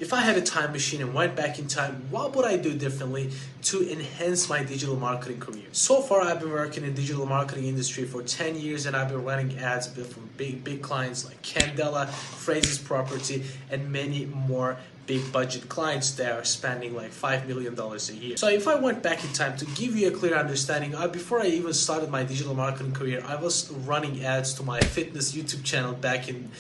If I had a time machine and went back in time, what would I do differently to enhance my digital marketing career? So far, I've been working in digital marketing industry for 10 years and I've been running ads for big clients like Candela, Phrases Property, and many more big budget clients that are spending like $5 million a year. So if I went back in time to give you a clear understanding, before I even started my digital marketing career, I was running ads to my fitness YouTube channel back in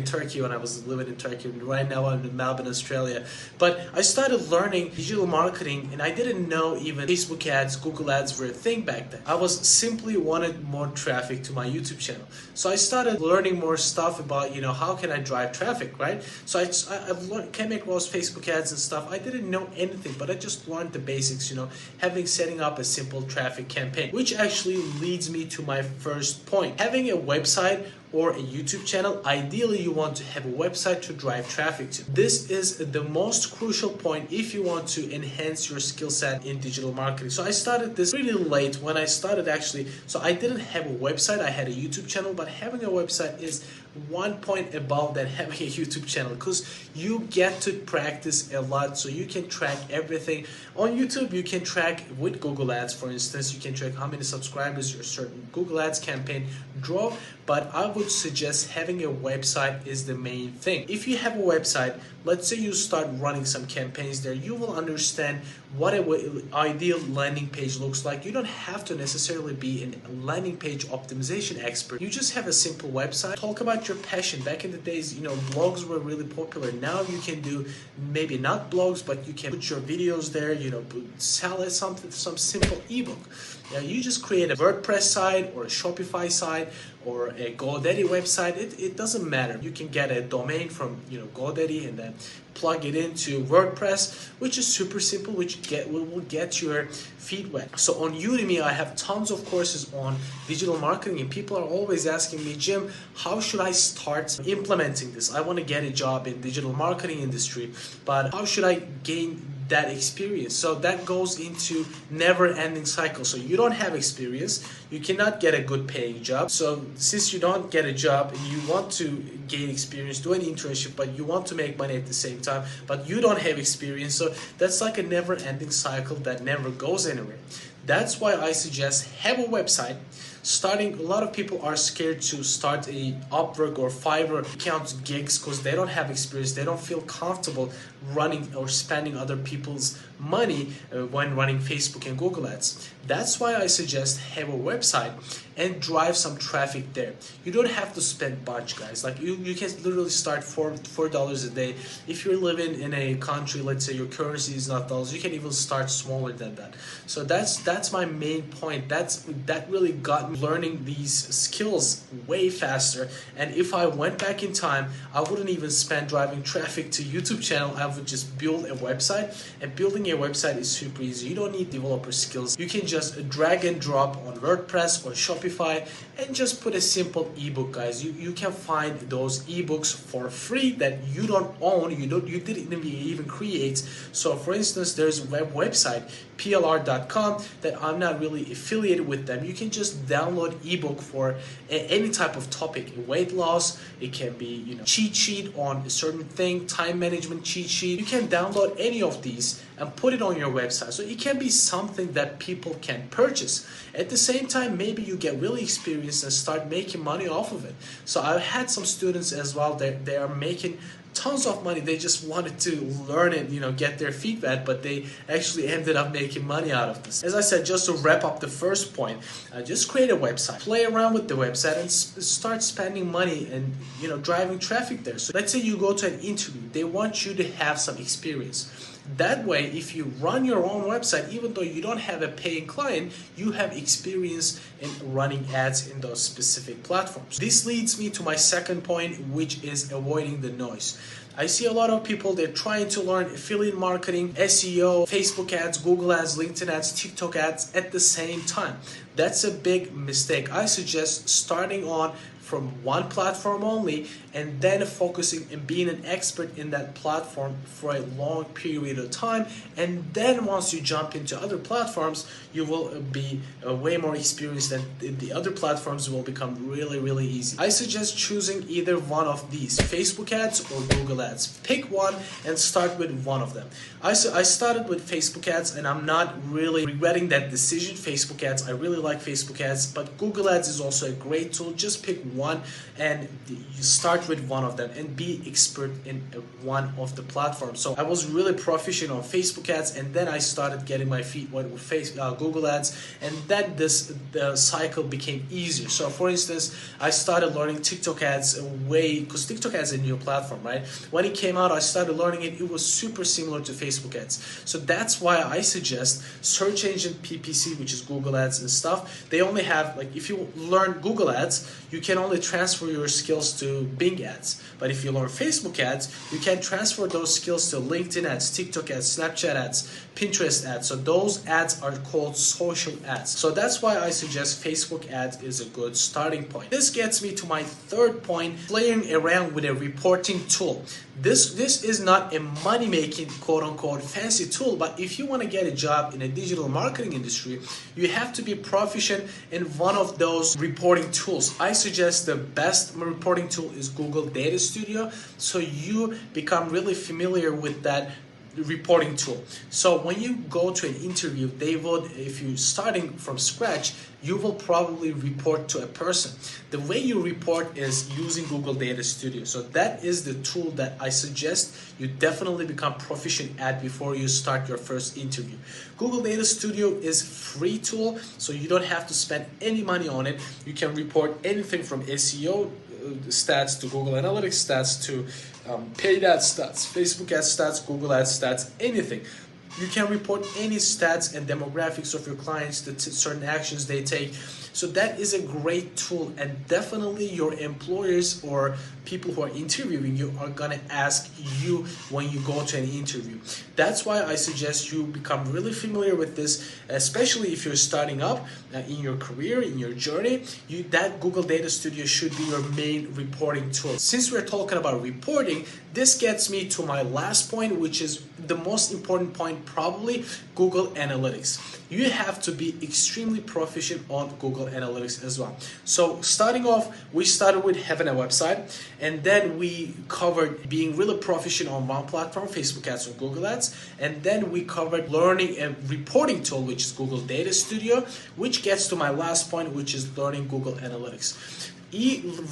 Turkey when I was living in Turkey. Right now I'm in Melbourne, Australia. But I started learning digital marketing and I didn't know even Facebook ads, Google ads were a thing back then. I was simply wanted more traffic to my YouTube channel. So I started learning more stuff about, how can I drive traffic, right? So I came across Facebook ads and stuff. I didn't know anything, but I just learned the basics, setting up a simple traffic campaign, which actually leads me to my first point. Having a website or a YouTube channel, ideally you want to have a website to drive traffic to. This is the most crucial point if you want to enhance your skill set in digital marketing. So I started this really late when I started actually. So I didn't have a website, I had a YouTube channel, but having a website is one point above than having a YouTube channel because you get to practice a lot, so you can track everything. On YouTube, you can track with Google Ads, for instance, you can track how many subscribers your certain Google Ads campaign drove, but I would suggest having a website is the main thing. If you have a website, let's say you start running some campaigns there, you will understand what an ideal landing page looks like. You don't have to necessarily be a landing page optimization expert. You just have a simple website. Talk about your passion. Back in the days, blogs were really popular. Now you can do maybe not blogs, but you can put your videos there, sell it some simple ebook. You just create a WordPress site or a Shopify site or a GoDaddy website. It doesn't matter. You can get a domain from GoDaddy and then plug it into WordPress, which is super simple, which will get your feet wet. So on Udemy, I have tons of courses on digital marketing, and people are always asking me, Jim, how should I start implementing this? I want to get a job in digital marketing industry, but how should I gain that experience? So that goes into never-ending cycle. So you don't have experience, you cannot get a good paying job. So since you don't get a job and you want to gain experience, do an internship, but you want to make money at the same time, but you don't have experience, so that's like a never-ending cycle that never goes anywhere. That's why I suggest have a website. A lot of people are scared to start a Upwork or Fiverr account gigs because they don't have experience. They don't feel comfortable running or spending other people's money when running Facebook and Google ads. That's why I suggest have a website and drive some traffic there. You don't have to spend much, guys. Like you can literally start $4 a day. If you're living in a country, let's say your currency is not dollars, you can even start smaller than that. So that's my main point. That really got me learning these skills way faster. And if I went back in time, I wouldn't even spend driving traffic to YouTube channel. I would just build a website, and building a website is super easy. You don't need developer skills. You can just drag and drop on WordPress or Shopify and just put a simple ebook, guys. You can find those ebooks for free that you don't own, you didn't even create. So for instance, there's a website plr.com that I'm not really affiliated with them. You can just download ebook for any type of topic, weight loss, it can be cheat sheet on a certain thing, time management cheat sheet. You can download any of these and put it on your website. So it can be something that people can purchase. At the same time, maybe you get really experienced and start making money off of it. So I've had some students as well that they are making tons of money. They just wanted to learn it, get their feet wet, but they actually ended up making money out of this. As I said, just to wrap up the first point, just create a website, play around with the website, and start spending money and driving traffic there. So let's say you go to an interview, they want you to have some experience. That way, if you run your own website, even though you don't have a paying client, you have experience in running ads in those specific platforms. This leads me to my second point, which is avoiding the noise. I see a lot of people, they're trying to learn affiliate marketing, SEO, Facebook ads, Google ads, LinkedIn ads, TikTok ads at the same time. That's a big mistake. I suggest starting on from one platform only and then focusing and being an expert in that platform for a long period of time, and then once you jump into other platforms you will be way more experienced, and the other platforms will become really easy. I suggest choosing either one of these, Facebook ads or Google ads. Pick one and start with one of them. I started with Facebook ads and I'm not really regretting that decision. Facebook ads, I really like Facebook ads, but Google ads is also a great tool. Just pick one and you start with one of them and be expert in one of the platforms. So I was really proficient on Facebook ads, and then I started getting my feet wet with Google ads, and then the cycle became easier. So for instance, I started learning TikTok ads because TikTok ads is a new platform, right? When it came out, I started learning it. It was super similar to Facebook ads. So that's why I suggest search engine PPC, which is Google ads and stuff. They only have, like, if you learn Google ads, you can only transfer your skills to Bing ads. But if you learn Facebook ads, you can transfer those skills to LinkedIn ads, TikTok ads, Snapchat ads, Pinterest ads. So those ads are called social ads. So that's why I suggest Facebook ads is a good starting point. This gets me to my third point, playing around with a reporting tool. This is not a money-making, quote-unquote, fancy tool, but if you want to get a job in a digital marketing industry, you have to be proficient in one of those reporting tools. I suggest the best reporting tool is Google Data Studio, so you become really familiar with that reporting tool. So when you go to an interview, they would, if you're starting from scratch, you will probably report to a person. The way you report is using Google Data Studio. So that is the tool that I suggest you definitely become proficient at before you start your first interview. Google Data Studio is a free tool, so you don't have to spend any money on it. You can report anything from SEO stats to Google Analytics stats to paid ad stats, Facebook ad stats, Google ad stats, anything. You can report any stats and demographics of your clients, the certain actions they take. So that is a great tool, and definitely your employers or people who are interviewing you are gonna ask you when you go to an interview. That's why I suggest you become really familiar with this, especially if you're starting up in your career, in your journey. That Google Data Studio should be your main reporting tool. Since we're talking about reporting, this gets me to my last point, which is the most important point probably, Google Analytics. You have to be extremely proficient on Google Analytics as well. So starting off, we started with having a website, and then we covered being really proficient on one platform, Facebook ads or Google ads, and then we covered learning a reporting tool, which is Google Data Studio, which gets to my last point, which is learning Google Analytics.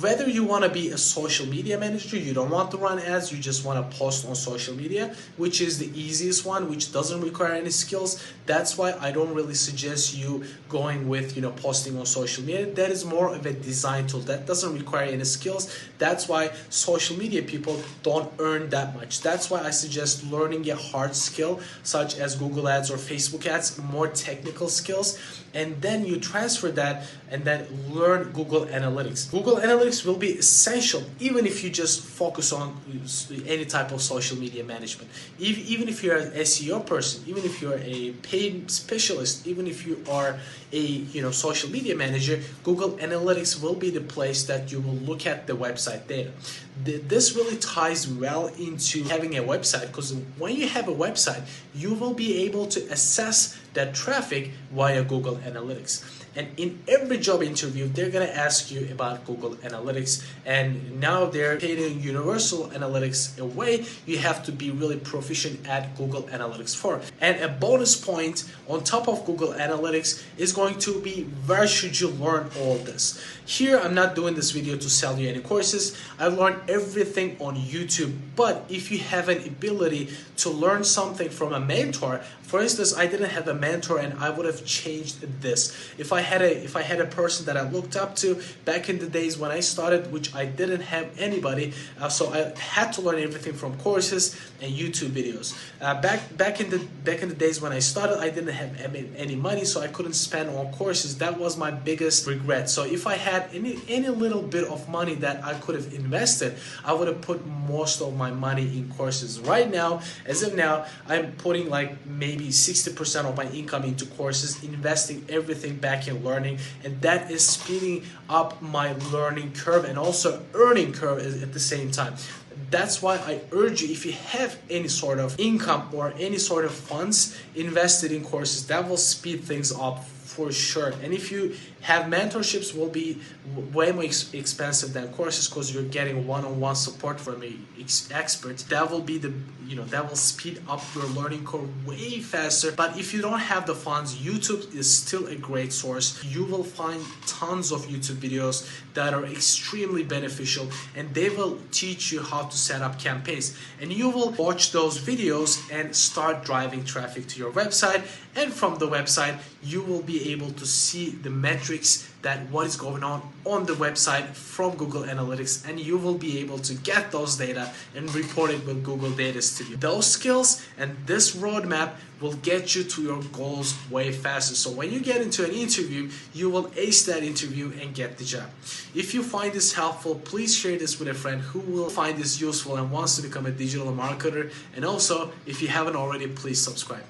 Whether you want to be a social media manager, you don't want to run ads, you just want to post on social media, which is the easiest one, which doesn't require any skills. That's why I don't really suggest you going with, posting on social media. That is more of a design tool that doesn't require any skills. That's why social media people don't earn that much. That's why I suggest learning a hard skill such as Google ads or Facebook ads, more technical skills, and then you transfer that and then learn Google Analytics. Google Analytics will be essential even if you just focus on any type of social media management. Even if you're an SEO person, even if you're a paid specialist, even if you are a social media manager, Google Analytics will be the place that you will look at the website data. This really ties well into having a website, because when you have a website, you will be able to assess that traffic via Google Analytics. And in every job interview, they're going to ask you about Google Analytics. And now they're taking universal analytics away. You have to be really proficient at Google Analytics 4. And a bonus point on top of Google Analytics is going to be, where should you learn all this? Here, I'm not doing this video to sell you any courses. I learned everything on YouTube. But if you have an ability to learn something from a mentor, for instance, I didn't have a mentor and I would have changed this. If I had a person that I looked up to back in the days when I started, which I didn't have anybody, so I had to learn everything from courses and YouTube videos. Back in the days when I started, I didn't have any money, so I couldn't spend on courses. That was my biggest regret. So if I had any little bit of money that I could have invested, I would have put most of my money in courses. Right now, as of now, I'm putting like maybe 60% of my income into courses, investing everything back in machine learning, and that is speeding up my learning curve and also earning curve at the same time. That's why I urge you, if you have any sort of income or any sort of funds invested in courses, that will speed things up for sure. And if you have mentorships, will be way more expensive than courses, because you're getting one-on-one support from an expert. That will be that will speed up your learning curve way faster. But if you don't have the funds, YouTube is still a great source. You will find tons of YouTube videos that are extremely beneficial, and they will teach you how to set up campaigns, and you will watch those videos and start driving traffic to your website. And from the website, you will be able to see the metrics, that what is going on the website from Google Analytics, and you will be able to get those data and report it with Google Data Studio. Those skills and this roadmap will get you to your goals way faster. So when you get into an interview, you will ace that interview and get the job. If you find this helpful, please share this with a friend who will find this useful and wants to become a digital marketer. And also, if you haven't already, please subscribe.